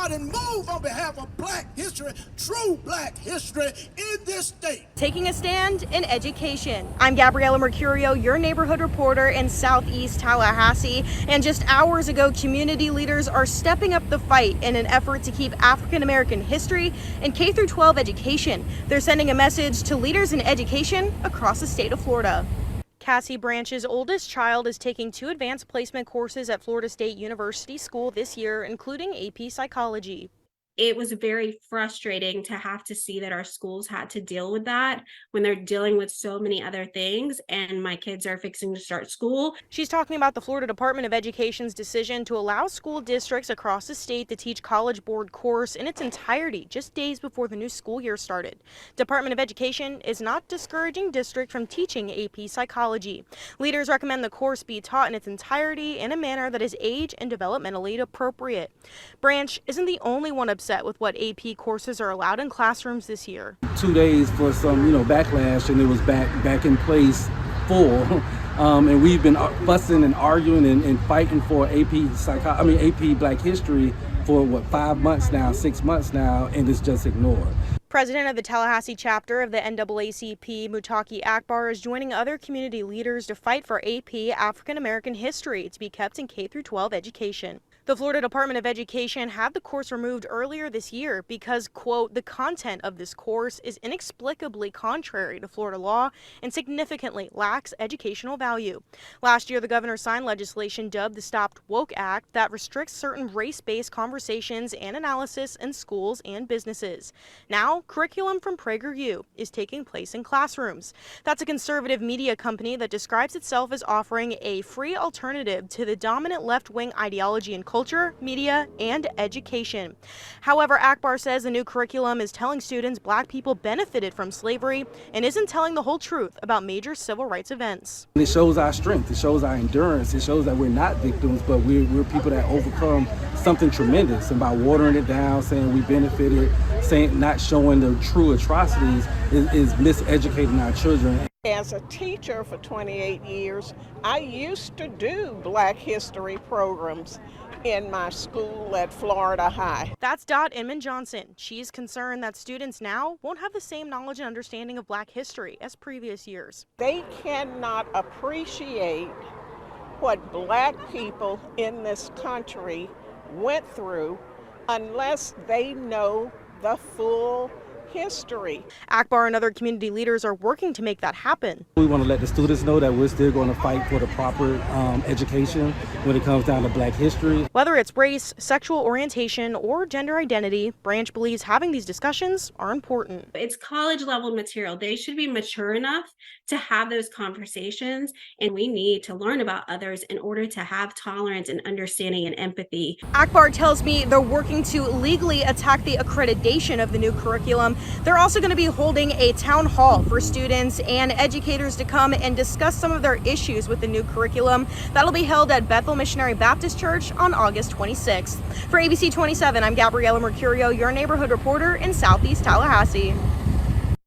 out and move on behalf of black history, true black history in this state. Taking a stand in education. I'm Gabriela Mercurio, your neighborhood reporter in Southeast Tallahassee. And just hours ago, community leaders are stepping up the fight in an effort to keep African American history and K-12 education. They're sending a message to leaders in education across the state of Florida. Cassie Branch's oldest child is taking 2 advanced placement courses at Florida State University School this year, including AP Psychology. It was very frustrating to have to see that our schools had to deal with that when they're dealing with so many other things, and my kids are fixing to start school. She's talking about the Florida Department of Education's decision to allow school districts across the state to teach College Board course in its entirety just days before the new school year started. Department of Education is not discouraging districts from teaching AP Psychology. Leaders recommend the course be taught in its entirety in a manner that is age and developmentally appropriate. Branch isn't the only one upset with what AP courses are allowed in classrooms this year. 2 days for some, backlash, and it was back in place full. And we've been fussing and arguing and fighting for AP Black History for 5 months now, 6 months now, and it's just ignored. President of the Tallahassee chapter of the NAACP, Mutaki Akbar, is joining other community leaders to fight for AP African American history to be kept in K-12 education. The Florida Department of Education had the course removed earlier this year because, quote, the content of this course is inexplicably contrary to Florida law and significantly lacks educational value. Last year, the governor signed legislation dubbed the Stop Woke Act that restricts certain race-based conversations and analysis in schools and businesses. Now, curriculum from PragerU is taking place in classrooms. That's a conservative media company that describes itself as offering a free alternative to the dominant left-wing ideology and culture, media, and education. However, Akbar says the new curriculum is telling students black people benefited from slavery and isn't telling the whole truth about major civil rights events. It shows our strength, it shows our endurance, it shows that we're not victims, but we're people that overcome something tremendous. And by watering it down, saying we benefited, saying not showing the true atrocities is miseducating our children. As a teacher for 28 years, I used to do Black History programs in my school at Florida High. That's Dot Inman Johnson. She's concerned that students now won't have the same knowledge and understanding of Black history as previous years. They cannot appreciate what Black people in this country went through unless they know the full history. Akbar and other community leaders are working to make that happen. We want to let the students know that we're still going to fight for the proper education when it comes down to Black history. Whether it's race, sexual orientation, or gender identity, Branch believes having these discussions are important. It's college level material. They should be mature enough to have those conversations, and we need to learn about others in order to have tolerance and understanding and empathy. Akbar tells me they're working to legally attack the accreditation of the new curriculum. They're also going to be holding a town hall for students and educators to come and discuss some of their issues with the new curriculum. That'll be held at Bethel Missionary Baptist Church on August 26th. For ABC 27, I'm Gabriela Mercurio, your neighborhood reporter in Southeast Tallahassee.